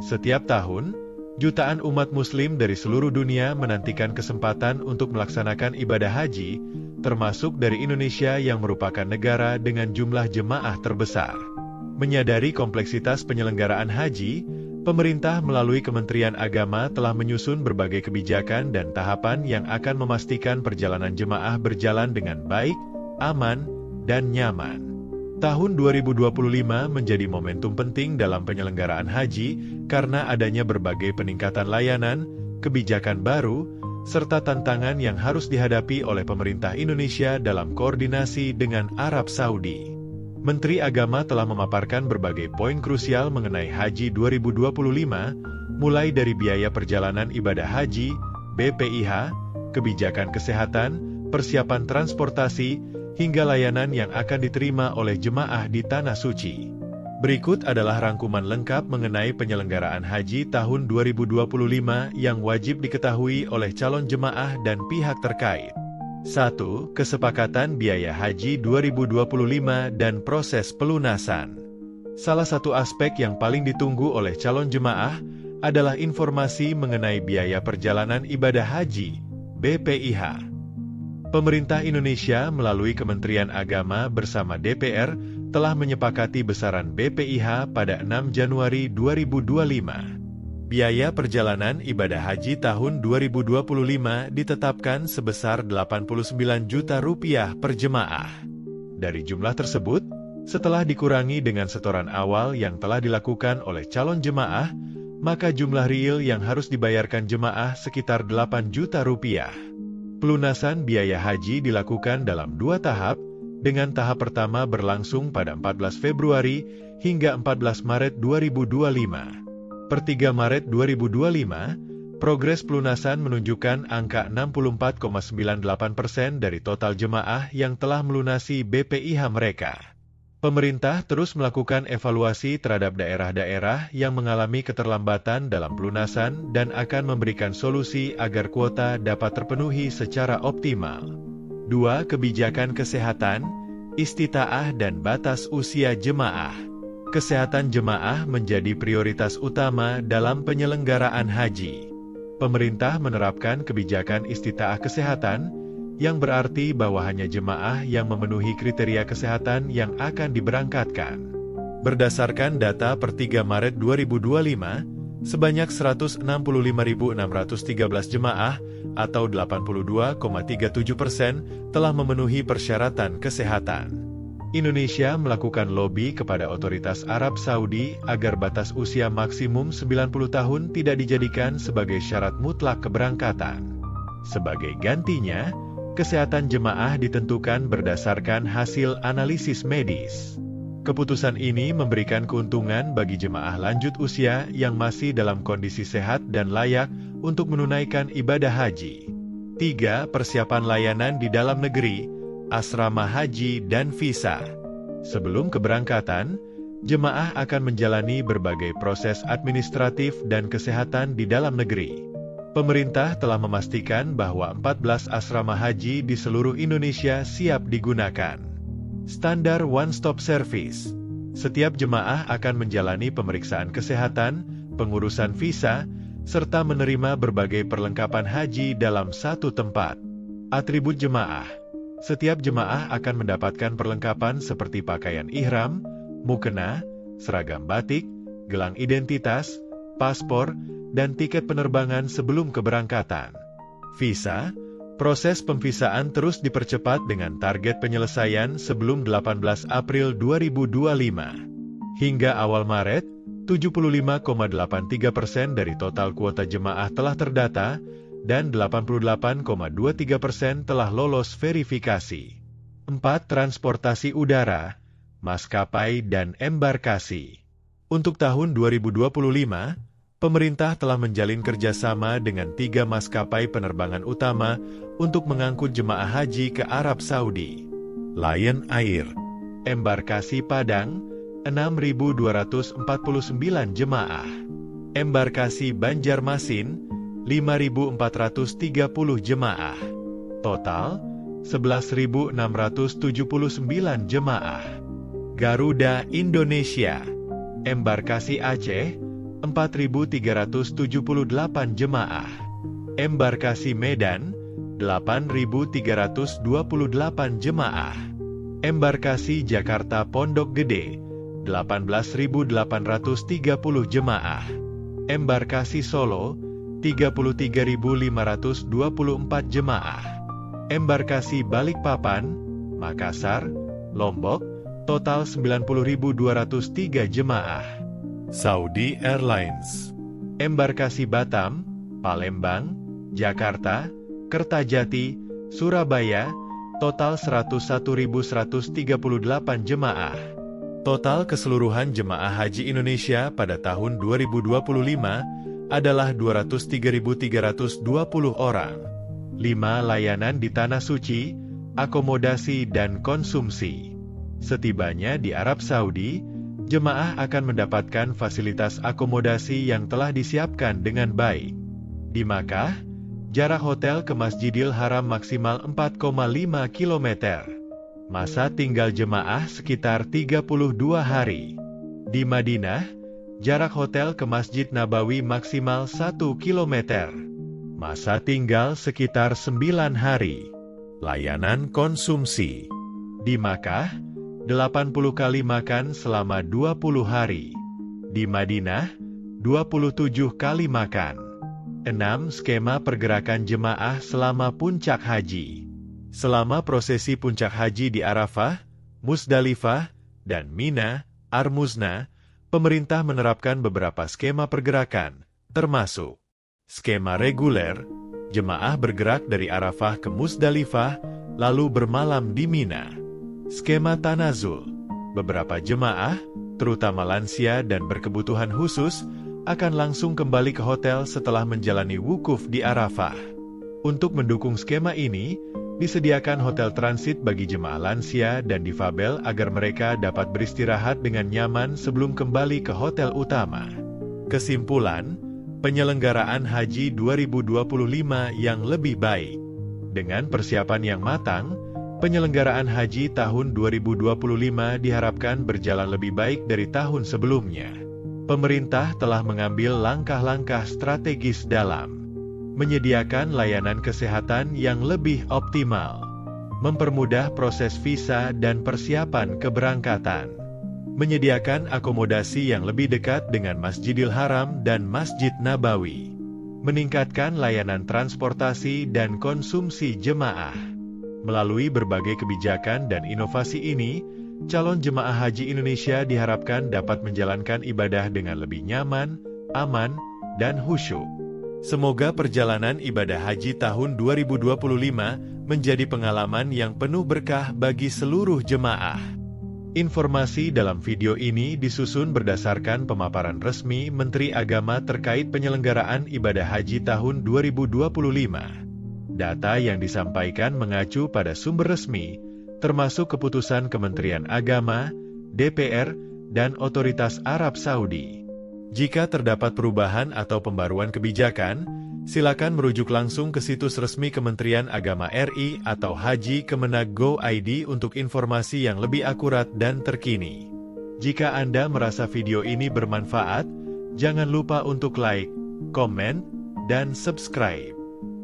Setiap tahun, jutaan umat Muslim dari seluruh dunia menantikan kesempatan untuk melaksanakan ibadah haji, termasuk dari Indonesia yang merupakan negara dengan jumlah jemaah terbesar. Menyadari kompleksitas penyelenggaraan haji, pemerintah melalui Kementerian Agama telah menyusun berbagai kebijakan dan tahapan yang akan memastikan perjalanan jemaah berjalan dengan baik, aman, dan nyaman. Tahun 2025 menjadi momentum penting dalam penyelenggaraan haji karena adanya berbagai peningkatan layanan, kebijakan baru, serta tantangan yang harus dihadapi oleh pemerintah Indonesia dalam koordinasi dengan Arab Saudi. Menteri Agama telah memaparkan berbagai poin krusial mengenai Haji 2025, mulai dari biaya perjalanan ibadah haji, BPIH, kebijakan kesehatan, persiapan transportasi, hingga layanan yang akan diterima oleh jemaah di Tanah Suci. Berikut adalah rangkuman lengkap mengenai penyelenggaraan haji tahun 2025 yang wajib diketahui oleh calon jemaah dan pihak terkait. 1. Kesepakatan biaya haji 2025 dan proses pelunasan. Salah satu aspek yang paling ditunggu oleh calon jemaah adalah informasi mengenai biaya perjalanan ibadah haji, BPIH. Pemerintah Indonesia melalui Kementerian Agama bersama DPR telah menyepakati besaran BPIH pada 6 Januari 2025. Biaya perjalanan ibadah haji tahun 2025 ditetapkan sebesar Rp89 juta per jemaah. Dari jumlah tersebut, setelah dikurangi dengan setoran awal yang telah dilakukan oleh calon jemaah, maka jumlah real yang harus dibayarkan jemaah sekitar Rp8 juta. Pelunasan biaya haji dilakukan dalam 2 tahap, dengan tahap pertama berlangsung pada 14 Februari hingga 14 Maret 2025. Per 3 Maret 2025, progres pelunasan menunjukkan angka 64,98% dari total jemaah yang telah melunasi BPIH mereka. Pemerintah terus melakukan evaluasi terhadap daerah-daerah yang mengalami keterlambatan dalam pelunasan dan akan memberikan solusi agar kuota dapat terpenuhi secara optimal. 2. Kebijakan kesehatan, istitaah dan batas usia jemaah. Kesehatan jemaah menjadi prioritas utama dalam penyelenggaraan haji. Pemerintah menerapkan kebijakan istitaah kesehatan, yang berarti bahwa hanya jemaah yang memenuhi kriteria kesehatan yang akan diberangkatkan. Berdasarkan data per 3 Maret 2025, sebanyak 165.613 jemaah atau 82,37% telah memenuhi persyaratan kesehatan. Indonesia melakukan lobi kepada otoritas Arab Saudi agar batas usia maksimum 90 tahun tidak dijadikan sebagai syarat mutlak keberangkatan. Sebagai gantinya, kesehatan jemaah ditentukan berdasarkan hasil analisis medis. Keputusan ini memberikan keuntungan bagi jemaah lanjut usia yang masih dalam kondisi sehat dan layak untuk menunaikan ibadah haji. 3. Persiapan layanan di dalam negeri, asrama haji dan visa. Sebelum keberangkatan, jemaah akan menjalani berbagai proses administratif dan kesehatan di dalam negeri. Pemerintah telah memastikan bahwa 14 asrama haji di seluruh Indonesia siap digunakan. Standar one-stop service. Setiap jemaah akan menjalani pemeriksaan kesehatan, pengurusan visa, serta menerima berbagai perlengkapan haji dalam satu tempat. Atribut jemaah. Setiap jemaah akan mendapatkan perlengkapan seperti pakaian ihram, mukena, seragam batik, gelang identitas, paspor, dan tiket penerbangan sebelum keberangkatan. Visa, proses pemvisaan terus dipercepat dengan target penyelesaian sebelum 18 April 2025. Hingga awal Maret, 75,83% dari total kuota jemaah telah terdata, dan 88,23% telah lolos verifikasi. 4. Transportasi udara, maskapai dan embarkasi. Untuk tahun 2025, pemerintah telah menjalin kerjasama dengan 3 maskapai penerbangan utama untuk mengangkut jemaah haji ke Arab Saudi. Lion Air, Embarkasi Padang, 6.249 jemaah. Embarkasi Banjarmasin, 5.430 jemaah. Total, 11.679 jemaah. Garuda Indonesia, Embarkasi Aceh, 4.378 jemaah. Embarkasi Medan, 8.328 jemaah. Embarkasi Jakarta Pondok Gede, 18.830 jemaah. Embarkasi Solo, 33.524 jemaah. Embarkasi Balikpapan, Makassar, Lombok, total 90.203 jemaah. Saudi Airlines. Embarkasi Batam, Palembang, Jakarta, Kertajati, Surabaya, total 101.138 jemaah. Total keseluruhan jemaah haji Indonesia pada tahun 2025 adalah 203.320 orang. 5 layanan di Tanah Suci, akomodasi dan konsumsi. Setibanya di Arab Saudi, jemaah akan mendapatkan fasilitas akomodasi yang telah disiapkan dengan baik. Di Makkah, jarak hotel ke Masjidil Haram maksimal 4,5 km. Masa tinggal jemaah sekitar 32 hari. Di Madinah, jarak hotel ke Masjid Nabawi maksimal 1 km. Masa tinggal sekitar 9 hari. Layanan konsumsi. Di Makkah, 80 kali makan selama 20 hari. Di Madinah, 27 kali makan. 6 skema pergerakan jemaah selama puncak haji. Selama prosesi puncak haji di Arafah, Musdalifah, dan Mina, Armuzna, pemerintah menerapkan beberapa skema pergerakan, termasuk skema reguler, jemaah bergerak dari Arafah ke Musdalifah, lalu bermalam di Mina. Skema tanazul, beberapa jemaah, terutama lansia dan berkebutuhan khusus, akan langsung kembali ke hotel setelah menjalani wukuf di Arafah. Untuk mendukung skema ini, disediakan hotel transit bagi jemaah lansia dan difabel agar mereka dapat beristirahat dengan nyaman sebelum kembali ke hotel utama. Kesimpulan, penyelenggaraan haji 2025 yang lebih baik. Dengan persiapan yang matang, penyelenggaraan haji tahun 2025 diharapkan berjalan lebih baik dari tahun sebelumnya. Pemerintah telah mengambil langkah-langkah strategis dalam menyediakan layanan kesehatan yang lebih optimal, mempermudah proses visa dan persiapan keberangkatan, menyediakan akomodasi yang lebih dekat dengan Masjidil Haram dan Masjid Nabawi, meningkatkan layanan transportasi dan konsumsi jemaah. Melalui berbagai kebijakan dan inovasi ini, calon jemaah haji Indonesia diharapkan dapat menjalankan ibadah dengan lebih nyaman, aman, dan khusyuk. Semoga perjalanan ibadah haji tahun 2025 menjadi pengalaman yang penuh berkah bagi seluruh jemaah. Informasi dalam video ini disusun berdasarkan pemaparan resmi Menteri Agama terkait penyelenggaraan ibadah haji tahun 2025. Data yang disampaikan mengacu pada sumber resmi, termasuk keputusan Kementerian Agama, DPR, dan Otoritas Arab Saudi. Jika terdapat perubahan atau pembaruan kebijakan, silakan merujuk langsung ke situs resmi Kementerian Agama RI atau Haji Kemenag Go.id untuk informasi yang lebih akurat dan terkini. Jika Anda merasa video ini bermanfaat, jangan lupa untuk like, komen, dan subscribe.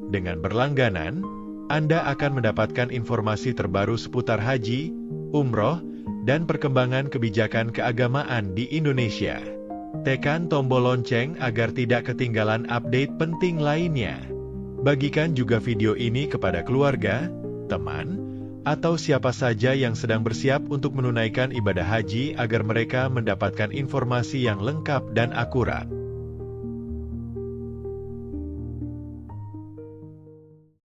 Dengan berlangganan, Anda akan mendapatkan informasi terbaru seputar haji, umroh, dan perkembangan kebijakan keagamaan di Indonesia. Tekan tombol lonceng agar tidak ketinggalan update penting lainnya. Bagikan juga video ini kepada keluarga, teman, atau siapa saja yang sedang bersiap untuk menunaikan ibadah haji agar mereka mendapatkan informasi yang lengkap dan akurat.